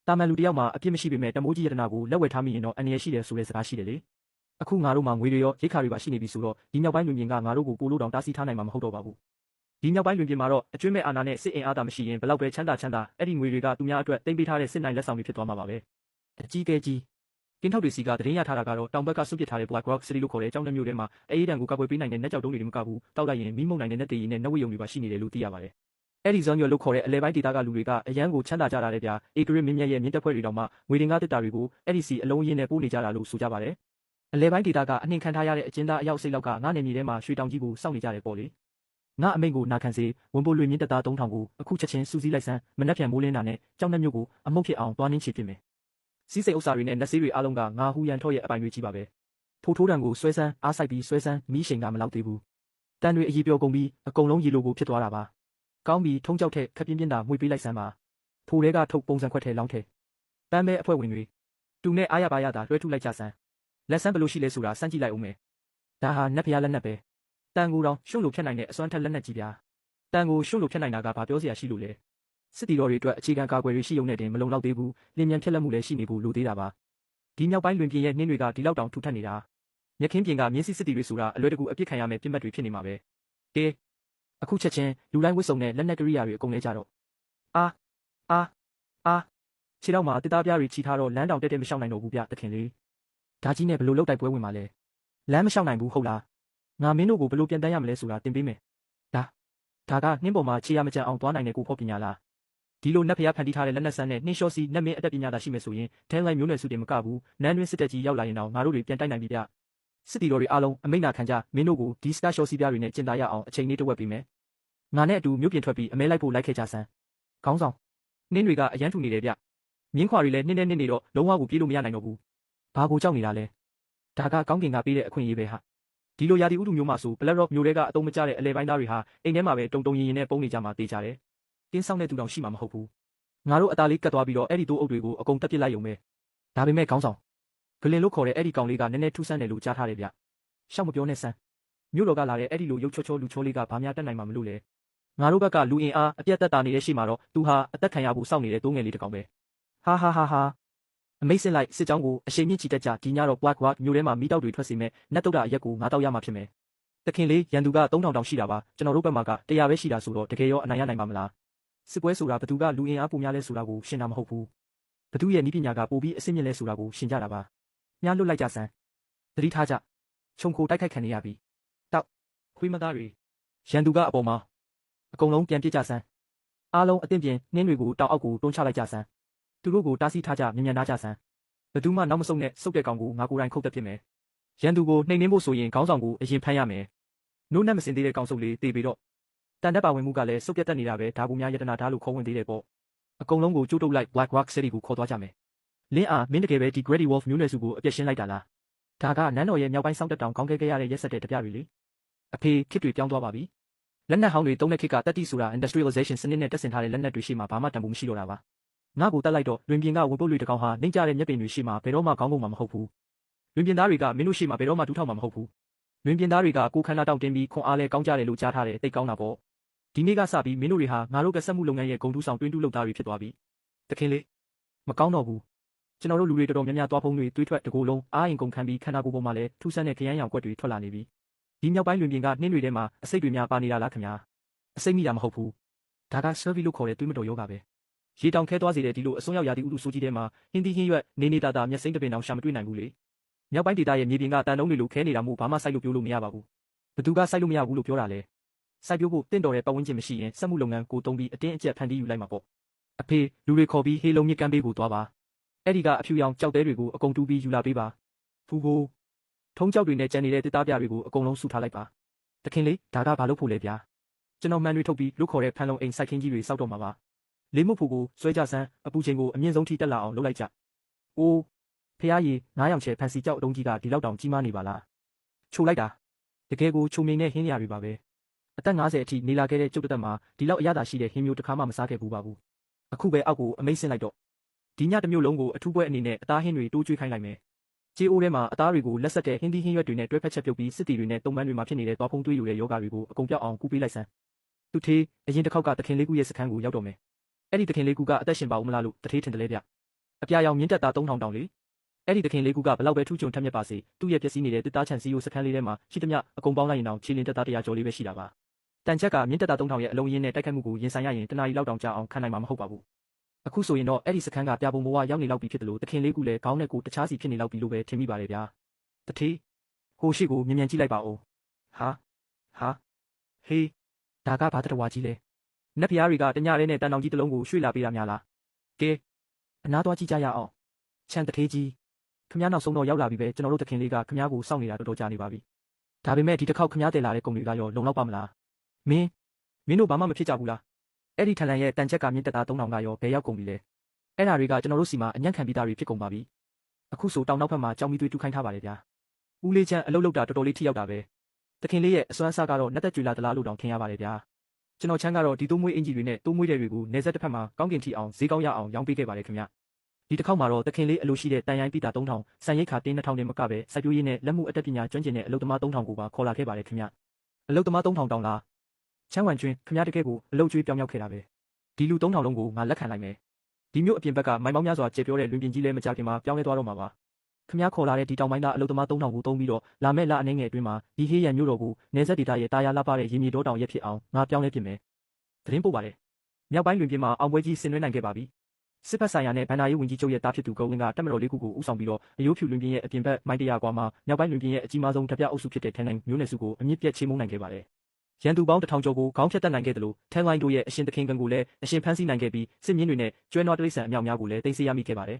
A: တာမန်လူတယောက်မှာအပြစ်မရှိပေမဲ့တမိုးကြီးရတနာကိုလက်ဝဲထားမိရင်တော့အန္တရာယ်ရှိတယ်ဆိုတဲ့စကားရှိတယ်လေအခုငါတို့မှာငွေတွေရောရိတ်ခါတွေပါရှိနေပြီဆိုတော့ဒီမြောက်ပိုင်းလူပြင်ကငါတို့ကိုပို့လို့တောင်တားဆီးထားနိုင်မှာမဟုတ်တော့ပါဘူးဒီမြောက်ပိုင်းလူပြင်မှာတော့အကျွမ်းမဲ့အာဏာနဲ့စစ်အင်အားသာမရှိရင်ဘယ်လောက်ပဲချမ်းသာအဲ့ဒီငွေတွေကသူများအတွက်တင်ပေးထားတဲ့စစ်နိုင်လက်ဆောင်တွေဖြစ်သွားမှာပါပဲအကြီးကဲကြီးကင်းထောက်တွေစီကတရင်ရထားတာကတော့တောင်ဘက်ကစွန့်ပစ်ထားတဲ့ Black Rock City လို့ခေါ်တဲ့ကျောင်းတစ်မျိုးထဲမှာအေးဒဏ်ကိုကာကွယ်ပေးနိုင်တဲ့နက်ကြောက်တုံးတွေမကဘူးတောက်လိုက်ရင်မိမုံနိုင်တဲ့နက်တည်ရင်နဲ့နက်ဝိယုံတွေပါရှိနေတယ်လို့သိရပါတယ်အဲ့ဒီဇွန်ရွယ်လို့ခေါ်တဲ့အလဲပိုင်းဒေသကလူတွေကအရန်ကိုချမ်းသာကြတာတဲ့ဗျာအေဂရစ်မင်းမြတ်ရဲ့မြင်းတပ်ဖွဲ့တွေတောင်မှငွေတင်ကားတစ်တာတွေကိုအဲ့ဒီစီအလုံးရင်းနဲ့ပို့နေကြတာလို့ဆိုကြပါတယ်အလဲပိုင်းဒေသကအနှင်ခံထားရတဲ့အကျဉ်းသားအယောက်စိတ်လောက်ကငါးနယ်မြေထဲမှာရွှေတောင်ကြီးကိုစောင့်နေကြတယ်ပေါ့လေငါအမိန့်ကိုနာခံစေဝန်ပိုးလွေမြင့်တပ်သား3000ကိုအခုချက်ချင်းစူးစီးလိုက်စမ်းမနှက်ပြန်မိုးလင်းတာနဲ့ကြောက်နှက်မျိုးကိုအမုတ်ဖြစ်အောင်တွားနှင်းချပြစ်မယ်စီးစိမ်ဥစ္စာတွေနဲ့နက်ဆေးတွေအားလုံးကငါဟူရန်ထော့ရဲ့အပိုင်တွေကြီးပါပဲထိုးထိုးတံကိုဆွဲဆန်းအားဆိုင်ပြီးဆွဲဆန်းမီးရှိန်ကမလောက်သေးဘူးတန်တွေအကြီးပြောကုန်ပြီးအကုန်လုံးရေလိုကိုဖြစ်သွားတာပါကောင်းပြီးထုံးကြောက်တဲ့ခက်ပြင်းပြင်းတာမှွေပေးလိုက်စမ်းပါထိုတွေကထုတ်ပုံစံခွက်ထဲလောင်းထဲပန်းမဲအဖွဲ့ဝင်တွေတူနဲ့အားရပါရတာလွှဲထုလိုက်ကြစမ်းလက်ဆန်းဘလို့ရှိလဲဆိုတာစမ်းကြည့်လိုက်အောင်မယ်ဒါဟာနက်ဖျားလက်နက်ပဲတန်ကိုတောင်ရှုံလို့ဖြတ်နိုင်တဲ့အစွမ်းထက်လက်နက်ကြီးဗျာတန်ကိုရှုံလို့ဖြတ်နိုင်တာကဘာပြောစရာရှိလို့လဲစစ်တီတော်တွေအတွက်အခြေခံကာကွယ်ရေးရှိုံနဲ့တင်မလုံလောက်သေးဘူးလင်းမြန်ဖြက်လက်မှုလည်းရှိနေဖို့လိုသေးတာပါဒီမြောက်ပိုင်းလွင်ပြင်ရဲ့နှင်းတွေကဒီလောက်တောင်ထူထပ်နေတာမြက်ခင်းပြင်ကမြင်းစစ်စစ်တီတွေဆိုတာအလွယ်တကူအပြစ်ခံရမယ်ပြစ်မှတ်တွေဖြစ်နေမှာပဲကဲအခုချက်ချင်းလူတိုင်းဝစ်စုံနဲ့လက်နက်ကရိယာတွေအကုန်လဲကြတော့အာခြေထောက်မှာတစ်သားပြားတွေချီထားတော့လမ်းတောင်တက်တက်မလျှောက်နိုင်တော့ဘူးဗျတခင်လေးဒါကြီးနဲ့ဘလို့လောက်တိုက်ပွဲဝင်မှာလဲလမ်းမလျှောက်နိုင်ဘူးဟုတ်လားငါမင်းတို့ကိုဘလို့ပြန်တန်းရမလဲဆိုတာတင်ပေးမယ်ဒါကနှင်းပေါ်မှာခြေရမကြံအောင်သွားနိုင်တဲ့ကိုဖို့ပညာလားဒီလိုနက်ဖျားဖန်တီးထားတဲ့လက်နက်ဆန်းနဲ့နှင်းလျှောစီနက်မင်းအတက်ပညာသာရှိမယ်ဆိုရင်ဒဲလိုက်မျိုးနယ်စုတင်မကဘူးနန်းတွင်းစစ်တပ်ကြီးရောက်လာရင်တော့ငါတို့တွေပြန်တိုက်နိုင်ပြီဗျစစ်တီတော်တွေအားလုံးအမိန့်နာခံကြမင်းတို့ကိုဒီစတာလျှောစီပြားတွေနဲ့ကျင်သားရအောင်အချိန်လေးတစ်ဝက်ပေးမယ်ငါနဲ့အတူမြို့ပြင်ထွက်ပြီးအမဲလိုက်ဖို့လိုက်ခဲ့ကြစမ်းခေါင်းဆောင်နှင်းတွေကအရန်ထူနေတယ်ဗျမြင်းခွာတွေလည်းနှင်းနေတော့လုံးဝကိုပြေးလို့မရနိုင်တော့ဘူးဘာကိုကြောက်နေတာလဲဒါကကောင်းကင်ကပေးတဲ့အခွင့်အရေးပဲဟာဒီလိုရာသီဥတုမျိုးမှာဆို Black Rock မျိုးတွေကအတုံးမကျတဲ့အလဲပိုင်းသားတွေဟာအိမ်ထဲမှာပဲတုံရင်နဲ့ပုံနေကြမှာတေးကြတယ်တင်းဆောင်တဲ့သူတောင်ရှိမှာမဟုတ်ဘူးငါတို့အသားလေးကတ်သွားပြီးတော့အဲ့ဒီတိုးအုပ်တွေကိုအကုန်တက်ပစ်လိုက်ရုံပဲဒါပေမဲ့ခေါင်းဆောင်ဂလင်လို့ခေါ်တဲ့အဲ့ဒီကောင်လေးကနည်းနည်းထူးဆန်းတယ်လို့ကြားထားတယ်ဗျရှောက်မပြောနဲ့စမ်းမြို့တော်ကလာတဲ့အဲ့ဒီလိုရုပ်ချောချောလူချောလေးကဘာများတက်နိုင်မှာမလို့လဲ ငါတို့ဘက်ကလူအင်အားအပြတ်သက်သာနေတဲ့ရှေ့မှာတော့သူဟာအသက်ခံရဖို့စောင့်နေတဲ့တိုးငယ်လေးတစ်ကောင်ပဲဟာအမိတ်စစ်လိုက်စစ်ကြောင်းကိုအရှိန်မြင့်ချီတက်ကြဒီညတော့ Black Rock မြို့ထဲမှာမိတောက်တွေထွက်စေမဲ့နတ်တုတ်တာအရက်ကိုငါတောက်ရမှာဖြစ်မယ်တခင်လေးရန်သူက3000တောင်ရှိတာပါကျွန်တော်တို့ဘက်မှာက100ပဲရှိတာဆိုတော့တကယ်ရောအနိုင်ရနိုင်ပါမလားစစ်ပွဲဆိုတာဘသူကလူအင်အားပိုများလဲဆိုတာကိုရှင်းတာမဟုတ်ဘူးဘသူရဲ့နည်းပညာကပိုပြီးအဆင့်မြင့်လဲဆိုတာကိုရှင်းကြတာပါညားလွတ်လိုက်ကြစမ်းသတိထားကြခြုံခိုတိုက်ခိုက်ခံနေရပြီတောက်ခွေးမသားတွေရန်သူကအပေါ်မှာအကုန်လုံးပြန်ပြစ်ကြစမ်းအားလုံးအသင့်ပြင်နှင်းတွေကိုတောင်အောက်ကိုတွန်းချလိုက်ကြစမ်းသူတို့ကိုတားဆီးထားကြမြင်မြန်သားကြစမ်းဘသူမှနောက်မဆုတ်နဲ့စုပ်တဲ့ကောင်ကိုငါကိုယ်တိုင်ခုတ်တက်ဖြစ်မယ်ရန်သူကိုနှိမ်နှင်းဖို့ဆိုရင်ခေါင်းဆောင်ကိုအရင်ဖမ်းရမယ်နိုးနဲ့မစင်သေးတဲ့ကောင်စုပ်လေးတေးပြီးတော့တန်တက်ပါဝင်မှုကလည်းစုပ်ပြတ်တက်နေတာပဲဒါကူများယတနာဓာတ်လို့ခေါ်ဝင်သေးတယ်ပေါ့အကုန်လုံးကိုကျိုးတုပ်လိုက် Black Rock City ကိုခေါ်သွားကြမယ်လင်းအားမင်းတကယ်ပဲဒီ Great Wolf မျိုးနွယ်စုကိုအပြည့်ရှင်းလိုက်တာလားဒါကနန်းတော်ရဲ့မြောက်ပိုင်းစောင့်တက်တောင်ခေါင်းခဲခဲ့ရတဲ့ရက်ဆက်တဲ့တပြတွေလေအဖေခစ်တွေပြောင်းသွားပါပြီလက်နက်ဟောင်းတွေတုံးတဲ့ခစ်ကတက်တိဆိုတာ industrialization စနစ်နဲ့တက်ဆင်ထားတဲ့လက်နက်တွေရှိမှဘာမှတန်ဖိုးမရှိတော့တာပါငါ့ကိုတက်လိုက်တော့လွင်ပြင်ကဝင်ပုတ်တွေတကောင်ဟာနှိမ့်ကြတဲ့မျက်ပင်တွေရှိမှဘယ်တော့မှခေါင်းကုန်မှာမဟုတ်ဘူးလွင်ပြင်သားတွေကမင်းတို့ရှိမှဘယ်တော့မှဒူးထောက်မှာမဟုတ်ဘူးလွင်ပြင်သားတွေကကိုခန္ဓာတောင့်တင်းပြီးခွန်အားလဲကောင်းကြတယ်လို့ကြားထားတယ်တိတ်ကောင်းတာပေါ့ဒီနေ့ကစပြီးမင်းတို့တွေဟာငါတို့ကစက်မှုလုပ်ငန်းရဲ့ဂုံတူးဆောင်တွင်းတူးလုပ်သားတွေဖြစ်သွားပြီတခင်လေးမကောင်းတော့ဘူးကျွန်တော်တို့လူတွေတော်တော်များများသွားဖုံးတွေတွေးထွက်တကူလုံးအားရင်ကုန်ခံပြီးခန္ဓာကိုယ်ပေါ်မှာလည်းထူးဆန်းတဲ့ခရမ်းရောင်ကွက်တွေထွက်လာနေပြီဒီမြောက်ပိုင်းလွင်ပြင်ကနှင်းတွေထဲမှာအစိတ်တွေများပါနေတာလားခင်ဗျာအစိတ်မိတာမဟုတ်ဘူးဒါက survey လို့ခေါ်တဲ့တွေးမတော်ယောဂပဲရေတောင်ခဲသွားစေတဲ့ဒီလိုအစွန်းရောက်ရာသီဥတုဆိုးကြီးထဲမှာဟင်းသီးဟင်းရွက်နေတာမျက်စိမ်းတပင်တောင်ရှာမတွေ့နိုင်ဘူးလေမြောက်ပိုင်းဒေသရဲ့မြေပြင်ကတန်တုံးတွေလိုခဲနေတာမို့ဘာမှစိုက်လို့ပြိုးလို့မရပါဘူးဘသူကစိုက်လို့မရဘူးလို့ပြောတာလဲစိုက်ပြိုးဖို့တင့်တော်တဲ့ပတ်ဝန်းကျင်မရှိရင်စက်မှုလုပ်ငန်းကိုတုံးပြီးအတင်းအကျပ်ဖန်တီးယူလိုက်မှာပေါ့အဖေလူတွေခေါ်ပြီးဟေးလုံးမြစ်ကမ်းဘေးကိုသွားပါအဲ့ဒီကအဖြူရောင်ကြောက်တဲတွေကိုအကုန်တူးပြီးယူလာပေးပါဖူကိုထုံးကြောက်တွေနဲ့ကြံနေတဲ့တစ်သားပြတွေကိုအကုန်လုံးစုထားလိုက်ပါတခင်လေးဒါကဘာလို့ဖို့လဲဗျာကျွန်တော်မှန်တွေထုတ်ပြီးလူခေါ်တဲ့ဖန်လုံးအိမ်စိုက်ခင်းကြီးတွေစောက်တော့မှာပါလေးမုတ်ဖူကိုဆွဲကြစမ်းအပူချိန်ကိုအမြင့်ဆုံးထိတက်လာအောင်လုပ်လိုက်ကြအိုးဖះရီ9ရောင်ချဲဖန်စီကြောက်အတုံးကြီးကဒီလောက်တောင်ကြီးမားနေပါလားချိုလိုက်တာတကယ်ကိုချုံမိန်နဲ့ဟင်းရတွေပါပဲအသက်50အထိနေလာခဲ့တဲ့ကျုပ်တက်မှာဒီလောက်အရသာရှိတဲ့ဟင်းမျိုးတစ်ခါမှမစားခဲ့ဘူးပါဘူးအခုပဲအောက်ကိုအမိတ်ဆင်းလိုက်တော့ဒီညတစ်မျိုးလုံးကိုအထူးပွဲအနေနဲ့အသားဟင်းတွေတိုးကျွေးခိုင်းလိုက်မယ်ကြေးအိုးထဲမှာအသားတွေကိုလက်ဆက်တဲ့ဟင်းသီးဟင်းရွက်တွေနဲ့တွဲဖက်ချက်ပြုတ်ပြီးစစ်တီတွေနဲ့တုံပန်းတွေမှာဖြစ်နေတဲ့သွားဖုံးသွေးလိုတဲ့ယောဂတွေကိုအကုန်ပြောက်အောင်ကူပေးလိုက်စမ်းသူထေးအရင်တစ်ခေါက်ကတခင်လေးကူရဲ့စခန်းကိုရောက်တော့မယ်အဲ့ဒီတခင်လေးကူကအသက်ရှင်ပါဦးမလားလို့တထေးထင်တယ်လေဗျအပြာရောင်မြင့်တက်သား3000တောင်လေအဲ့ဒီတခင်လေးကူကဘလောက်ပဲထူးချွန်ထက်မြက်ပါစေသူ့ရဲ့ပျက်စီးနေတဲ့တစ်သားချန်စီယိုစခန်းလေးထဲမှာရှိသမျှအကုန်ပေါင်းလိုက်ရင်တော့ခြေလင်းတက်သား100ကျော်လေးပဲရှိတာပါတန်ချက်ကမြင့်တက်သား3000ရဲ့အလုံးရင်းနဲ့တိုက်ခိုက်မှုကိုရင်ဆိုင်ရရင်တနာရီလောက်တောင်ကြာအောင်ခံနိုင်မှာမဟုတ်ပါဘူးအခုဆိုရင်တော့အဲ့ဒီစခန်းကပြပုံဘဝရောက်နေလောက်ပြီဖြစ်တယ်လို့တခင်လေးကူလည်းခေါင်းနဲ့ကိုတခြားစီဖြစ်နေလောက်ပြီလို့ပဲထင်မိပါတယ်ဗျာတထေးဟိုရှိကိုမြင်မြန်ကြည့်လိုက်ပါဦးဟာဟေးဒါကဘာတတဝါကြီးလဲနတ်ဖျားတွေကတညရဲနဲ့တန်တောင်ကြီးတစ်လုံးကိုရွှေ့လာပေးတာများလားကဲအနားသွားကြည့်ကြရအောင်ချန်တထေးကြီးခမ ्या နောက်ဆုံးတော့ရောက်လာပြီပဲကျွန်တော်တို့တခင်လေးကခမ ्या ကိုစောင့်နေတာတော်တော်ကြာနေပါပြီဒါပေမဲ့ဒီတစ်ခေါက်ခမ ्या တည်လာတဲ့ကုန်တွေကရောလုံလောက်ပါမလားမင်းတို့ဘာမှမဖြစ်ကြဘူးလားအဲ့ဒီထန်လန်ရဲ့တန်ချက်ကမြင့်တက်သား3000ကရောဘယ်ရောက်ကုန်ပြီလဲအဲ့ဓာတွေကကျွန်တော်တို့စီမှာအညံ့ခံပြီးသားတွေဖြစ်ကုန်ပါပြီအခုဆိုတောင်နောက်ဘက်မှာကြောင်မီသွေးတူးခိုင်းထားပါတယ်ဗျာဦးလေးချမ်းအလုတ်လောက်တာတော်တော်လေးထိရောက်တာပဲတခင်လေးရဲ့အစွမ်းအစကတော့နတ်သက်ကြွေလာသလားလို့တောင်ထင်ရပါတယ်ဗျာကျွန်တော်ချမ်းကတော့ဒီတိုးမွေးအင်ဂျီတွေနဲ့တိုးမွေးတဲ့တွေကိုနေဆက်တစ်ဖက်မှာကောင်းကင်ထီအောင်ဈေးကောင်းရအောင်ရောင်းပေးခဲ့ပါတယ်ခင်ဗျဒီတစ်ခေါက်မှာတော့တခင်လေးအလိုရှိတဲ့တန်ရိုင်းပိတာ3000စံရိတ်ခါတင်း2000နဲ့မကပဲစိုက်ပျိုးရေးနဲ့လက်မှုအတတ်ပညာကျွမ်းကျင်တဲ့အလုပ်သမား3000ကိုပါခေါ်လာခဲ့ပါတယ်ခင်ဗျအလုပ်သမား3000တောင်လားချမ်းဝမ်ကျွင်းခင်ဗျတကယ်ကိုအလုပ်ကျွေးပြောင်းရောက်ခဲ့တာပဲဒီလူ3000လုံးကိုငါလက်ခံလိုက်မယ်ဒီမျိုးအပြင်ဘက်ကမိုင်ပေါင်းများစွာကျေပြောတဲ့လွင်ပြင်ကြီးလည်းမကြခင်မှာပြောင်းလဲသွားတော့မှာပါခင်ဗျားခေါ်လာတဲ့ဒီတောင်ပိုင်းသားအလုပ်သမား3000ကိုသုံးပြီးတော့လာမဲ့လအနေငယ်အတွင်းမှာဒီဟေးရန်မျိုးတော်ကိုနေဆက်ဒေတာရဲ့တာယာလှပတဲ့ရေမြေတော်တောင်ရက်ဖြစ်အောင်ငါပြောင်းလဲပြင်မယ်သတင်းပို့ပါတယ်မြောက်ပိုင်းလွင်ပြင်မှာအောင်ပွဲကြီးဆင်နွှဲနိုင်ခဲ့ပါပြီစစ်ဖက်ဆိုင်ရာနဲ့ဗန်နာရေးဝန်ကြီးချုပ်ရဲ့တားဖြစ်သူကုန်းလင်းကတက်မတော်လေးခုကိုဦးဆောင်ပြီးတော့အယိုးဖြူလွင်ပြင်ရဲ့အပြင်ဘက်မိုင်း100ကွာမှာမြောက်ပိုင်းလွင်ပြင်ရဲ့အကြီးမားဆုံးဓပြအုပ်စုဖြစ်တဲ့ထန်လိုင်းမျိုးနယ်စုကိုအမြင့်ပြတ်ချေမှုန်းနိုင်ခဲ့ပါတယ်ရန်သူပေါင်း1000ကျော်ကိုခေါင်းဖြတ်တက်နိုင်ခဲ့တယ်လို့ထန်လိုင်းတို့ရဲ့အရှင်သခင်ကံကိုလည်းအရှင်ဖမ်းဆီးနိုင်ခဲ့ပြီးစစ်မြင်းတွေနဲ့ကျွဲနွားတိရစ္ဆာန်အမြောက်များကိုလည်းတင်ဆက်ရမိခဲ့ပါတယ်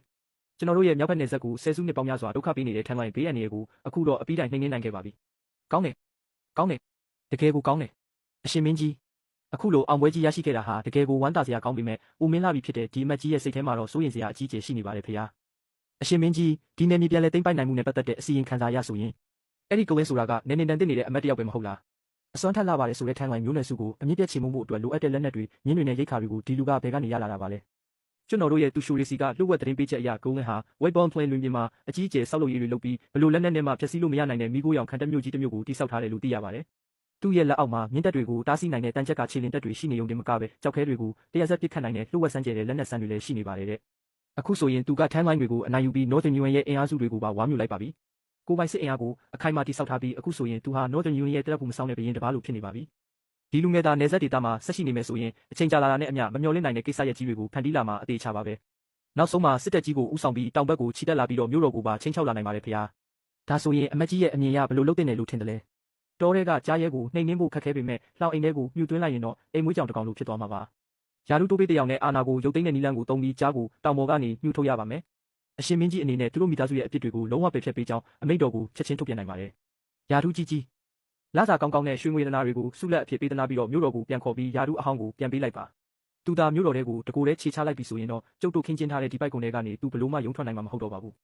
A: ကျွန်တော်တို့ရဲ့မြောက်ဘက်နယ်စပ်ကိုဆယ်စုနှစ်ပေါင်းများစွာဒုက္ခပေးနေတဲ့ထန်လိုင်းဘေးအန္တရာယ်ကိုအခုတော့အပြီးတိုင်နှိမ်နင်းနိုင်ခဲ့ပါပြီကောင်းတယ်တကယ်ကိုကောင်းတယ်အရှင်မင်းကြီးအခုလိုအောင်ပွဲကြီးရရှိခဲ့တာဟာတကယ်ကိုဝမ်းသာစရာကောင်းပေမဲ့ဦးမင်းလာပြီဖြစ်တဲ့ဒီအမတ်ကြီးရဲ့စိတ်ထဲမှာတော့စိုးရိမ်စရာအကြီးအကျယ်ရှိနေပါတယ်ဖေဟာအရှင်မင်းကြီးဒီနယ်မြေပြန်လည်သိမ်းပိုက်နိုင်မှုနဲ့ပတ်သက်တဲ့အစီရင်ခံစာရဆိုရင်အဲ့ဒီကုန်းဆိုတာကနင်းနေတန်တင်နေတဲ့အမတ်တယောက်ပဲမဟုတ်လားအစွမ်းထက်လာပါတယ်ဆိုတဲ့ထန်လိုင်းမျိုးနယ်စုကိုအမြင့်ပြတ်ချေမှုဖို့အတွက်လိုအပ်တဲ့လက်နက်တွေညင်းတွေနဲ့ရိတ်ခါတွေကိုဒီလူကဘယ်ကနေရလာတာပါလဲကျွန်တော်တို့ရဲ့တူရှူရီစီကလှုပ်ဝက်သတင်းပေးချက်အရဂုံးလင်းဟာ White Bond Plain လွင်ပြင်မှာအကြီးအကျယ်ဆောက်လုပ်ရေးတွေလုပ်ပြီးဘလို့လက်နက်နဲ့မှဖျက်ဆီးလို့မရနိုင်တဲ့မိခိုးရောင်ခံတက်မျိုးကြီးတစ်မျိုးကိုတိစောက်ထားတယ်လို့သိရပါတယ် သူ့ရဲ့လက်အောက်မှာမြင့်တက်တွေကိုတားဆီးနိုင်တဲ့တန်ချက်ကခြေလင်တက်တွေရှိနေုံတင်မကပဲကြောက်ခဲတွေကိုတရက်ဆက်ပစ်ခတ်နိုင်တဲ့လှုပ်ဝက်ဆန်းကျဲတဲ့လက်နက်ဆန်းတွေလည်းရှိနေပါတယ်တဲ့အခုဆိုရင်သူကထမ်းလိုင်းတွေကိုအနိုင်ယူပြီး Northern Union ရဲ့အင်အားစုတွေကိုပါဝါမျိုးလိုက်ပါပြီကိုပိုင်စစ်အင်အားကိုအခိုင်အမာတိဆောက်ထားပြီးအခုဆိုရင်သူဟာ Northern Union ရဲ့တက်ဖို့မဆောင်တဲ့ဘရင်တစ်ပါးလိုဖြစ်နေပါပြီဒီလူငယ်သားနယ်စပ်ဒေသမှာဆက်ရှိနေမယ်ဆိုရင်အချိန်ကြာလာတာနဲ့အမျှမမျှော်လင့်နိုင်တဲ့ကိစ္စရပ်ကြီးတွေကိုဖန်တီးလာမှာအသေးချပါပဲနောက်ဆုံးမှာစစ်တပ်ကြီးကိုဥဆောင်ပြီးတောင်ဘက်ကိုခြိတက်လာပြီးတော့မြို့တော်ကိုပါချင်းချောက်လာနိုင်ပါတယ်ခင်ဗျာဒါဆိုရင်အမတ်ကြီးရဲ့အမြင်ရဘယ်လိုလုပ်တင်တယ်လို့ထင်တယ်လဲတောထဲကကြားရဲကိုနှိမ်နှင်းဖို့ခက်ခဲပေမဲ့လှောင်အိမ်ထဲကိုမြှူသွင်းလိုက်ရင်တော့အိမ်မွေးကြောင်တစ်ကောင်လိုဖြစ်သွားမှာပါယာရုတိုးပေးတယောက်နဲ့အာနာကိုရုပ်သိမ်းတဲ့နီလန်းကိုတုံးပြီးကြားကိုတောင်ပေါ်ကနေမြှူထုတ်ရပါမယ်အရှင်မင်းကြီးအနေနဲ့သူတို့မိသားစုရဲ့အပြစ်တွေကိုလုံးဝပယ်ဖျက်ပေးကြောင်းအမိန့်တော်ကိုချက်ချင်းထုတ်ပြန်နိုင်ပါတယ်ယာရုကြီးလစာကောင်းကောင်းနဲ့ရွှေငွေဒနာတွေကိုစုလက်အဖြစ်ပေးသနာပြီးတော့မြို့တော်ကိုပြန်ခေါ်ပြီးယာရုအဟောင်းကိုပြန်ပေးလိုက်ပါသူသာမြို့တော်ထဲကိုတကိုယ်တည်းခြေချလိုက်ပြီဆိုရင်တော့ကျုပ်တို့ခင်းကျင်းထားတဲ့ဒီပိုက်ကုန်းတွေကနေသူဘလို့မှယုံထွက်နိုင်မှာမဟုတ်တော့ပါဘူး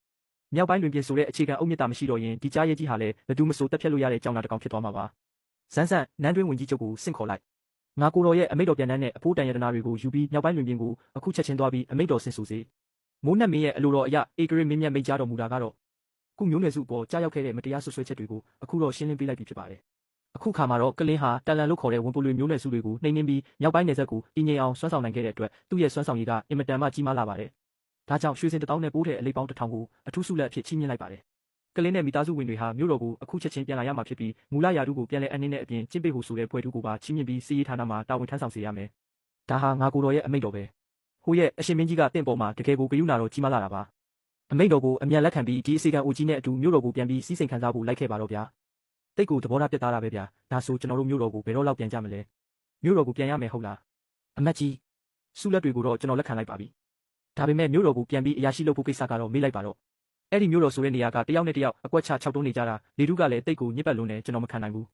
A: မြောက်ပိုင်းလွင်ပြင်ဆိုတဲ့အခြေခံအုတ်မြစ်တာမရှိတော့ရင်ဒီကြားရဲကြီးဟာလည်းဘယ်သူမဆိုတက်ဖြတ်လို့ရတဲ့ကြောင်နာတစ်ကောင်ဖြစ်သွားမှာပါဇန်းဆန့်နန်းတွင်းဝင်ကြီးချုပ်ကိုဆင့်ခေါ်လိုက်ငါကိုတော်ရဲ့အမိန့်တော်ပြန်တန်းနဲ့အဖိုးတန်ရတနာတွေကိုယူပြီးမြောက်ပိုင်းလွင်ပြင်ကိုအခုချက်ချင်းသွားပြီးအမိန့်တော်ဆင့်ဆိုစေမိုးနှက်မင်းရဲ့အလိုတော်အရဧကရမင်းမြတ်မိတ်ကြားတော်မူတာကတော့ခုမျိုးနွယ်စုပေါ်ကြားရောက်ခဲ့တဲ့မတရားဆွဆွဲချက်တွေကိုအခုတော့ရှင်းလင်းပေးလိုက်ပြီဖြစ်ပါတယ်အခုခါမှာတော့ကလင်းဟာတန်လန်လို့ခေါ်တဲ့ဝန်ပိုလွေမျိုးနွယ်စုတွေကိုနှိမ်နှင်းပြီးမြောက်ပိုင်းနယ်စပ်ကိုတည်ငြိမ်အောင်စွမ်းဆောင်နိုင်ခဲ့တဲ့အတွက်သူ့ရဲ့စွမ်းဆောင်ရည်ကအင်မတန်မှကြီးမားလာပါတယ်ဒါကြောင့်ရွှေစင်1000နဲ့ပိုးတဲ့အလေးပေါင်း1000ကိုအထူးဆုလက်အဖြစ်ချီးမြှင့်လိုက်ပါတယ်ကလင်းနဲ့မိသားစုဝင်တွေဟာမြို့တော်ကိုအခုချက်ချင်းပြန်လာရမှာဖြစ်ပြီးမူလယာတုကိုပြန်လဲအနှင်းနဲ့အပြင်ကျင့်ပိတ်ဖို့ဆိုတဲ့ဖွဲ့တူကိုပါချီးမြှင့်ပြီးစီးရီးဌာနမှာတာဝန်ထမ်းဆောင်စေရမယ်ဒါဟာငါကိုတော်ရဲ့အမိန့်တော်ပဲဟိုရဲ့အရှင်မင်းကြီးကတင့်ပေါ်မှာတကယ်ကိုဂရုဏာတော်ကြီးမားလာတာပါအမိန့်တော်ကိုအမြန်လက်ခံပြီးဒီအစီကံအိုကြီးနဲ့အတူမြို့တော်ကိုပြန်ပြီးစီးစိမ်ခံစားဖို့လိုက်ခဲ့ပါတော့ဗျာတိတ်ကိုသဘောထားပြတ်သားတာပဲဗျာဒါဆိုကျွန်တော်တို့မြို့တော်ကိုဘယ်တော့လောက်ပြန်ကြမလဲမြို့တော်ကိုပြန်ရမယ်ဟုတ်လားအမတ်ကြီးဆုလက်တွေကိုတော့ကျွန်တော်လက်ခံလိုက်ပါပြီဒါပေမဲ့မြို့တော်ကိုပြန်ပြီးအရာရှိလုပ်ဖို့ကိစ္စကတော့မေးလိုက်ပါတော့အဲ့ဒီမြို့တော်ဆိုတဲ့နေရာကတယောက်နဲ့တယောက်အကွက်ချ6တုံးနေကြတာလေထုကလည်းတိတ်ကိုညစ်ပတ်လွန်းနေကျွန်တော်မခံနိုင်ဘူး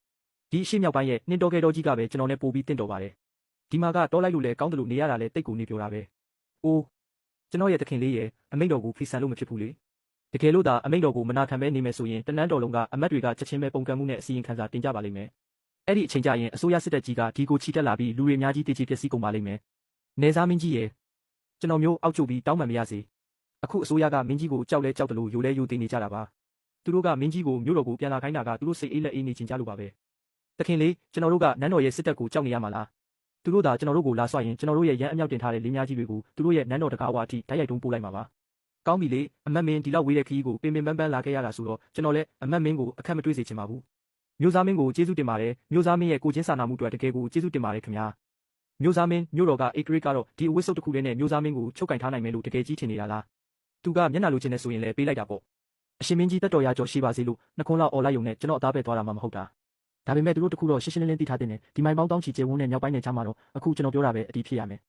A: ဒီအရှိမြောက်ပိုင်းရဲ့နှင်းတော်ကဲတော်ကြီးကပဲကျွန်တော်နဲ့ပို့ပြီးတင့်တော်ပါတယ်ဒီမှာကတောလိုက်လို့လည်းကောင်းတယ်လို့နေရတာလည်းတိတ်ကိုနေပြောတာပဲအိုးကျွန်တော်ရဲ့တခင်လေးရဲ့အမိန့်တော်ကိုဖိဆန်လို့မဖြစ်ဘူးလေတကယ်လို့သာအမိန့်တော်ကိုမနာခံပဲနေမယ်ဆိုရင်တနန်းတော်လုံးကအမတ်တွေကချက်ချင်းပဲပုံကံမှုနဲ့အစီရင်ခံစာတင်ကြပါလိမ့်မယ်အဲ့ဒီအချိန်ကျရင်အစိုးရစစ်တပ်ကြီးကဒီကိုချီတက်လာပြီးလူတွေအများကြီးတည်ကြည်ပျက်စီးကုန်ပါလိမ့်မယ်နေစားမင်းကြီးရဲ့ကျွန်တော်မျိုးအောက်ချုပ်ပြီးတောင်းပန်မရစေအခုအစိုးရကမင်းကြီးကိုကြောက်လဲကြောက်တယ်လို့ယိုလဲယိုသိနေကြတာပါသူတို့ကမင်းကြီးကိုမြို့တော်ကိုပြန်လာခိုင်းတာကသူတို့စိတ်အေးလက်အေးနေချင်ကြလို့ပါပဲတခင်လေးကျွန်တော်တို့ကနန်းတော်ရဲ့စစ်တပ်ကိုကြောက်နေရမှာလားသူတို့သာကျွန်တော်တို့ကိုလာဆွရင်ကျွန်တော်တို့ရဲ့ရန်အမြောက်တင်ထားတဲ့လေးများကြီးတွေကိုသူတို့ရဲ့နန်းတော်တကားဝါအထိဓာတ်ရိုက်တုံးပို့လိုက်မှာပါကောင်းပြီလေအမတ်မင်းဒီလောက်ဝေးတဲ့ခရီးကိုပင်ပန်းပန်းလာခဲ့ရတာဆိုတော့ကျွန်တော်လည်းအမတ်မင်းကိုအခက်မတွေ့စေချင်ပါဘူးမျိုးသားမင်းကိုကျေးဇူးတင်ပါတယ်မျိုးသားမင်းရဲ့ကိုချင်းစာနာမှုအတွက်တကယ်ကိုကျေးဇူးတင်ပါတယ်ခင်ဗျာမျိုးသားမင်းမြို့တော်ကဧကရိကတော့ဒီအဝတ်စုပ်တစ်ခုတည်းနဲ့မျိုးသားမင်းကိုချုပ်ကင်ထားနိုင်မယ်လို့တကယ်ကြီးထင်နေတာလားသူကမျက်နှာလိုချင်နေဆိုရင်လည်းပေးလိုက်တာပေါ့အရှင်မင်းကြီးတက်တော်ရကြော်ရှိပါစေလို့နှခုံးလောက်អော်လိုက်ုံနဲ့ကျွန်တော်အသားပဲသွားတာမှမဟုတ်တာဒါပေမဲ့သူတို့တခုတော့ရှင်းရှင်းလင်းလင်းသိထားတဲ့နဲ့ဒီမိုင်ပေါင်းတောင်းချီကျဲဝန်းနဲ့မြောက်ပိုင်းနယ်ချားမှာတော့အခုကျွန်တော်ပြောတာပဲအတီးဖြစ်ရမယ်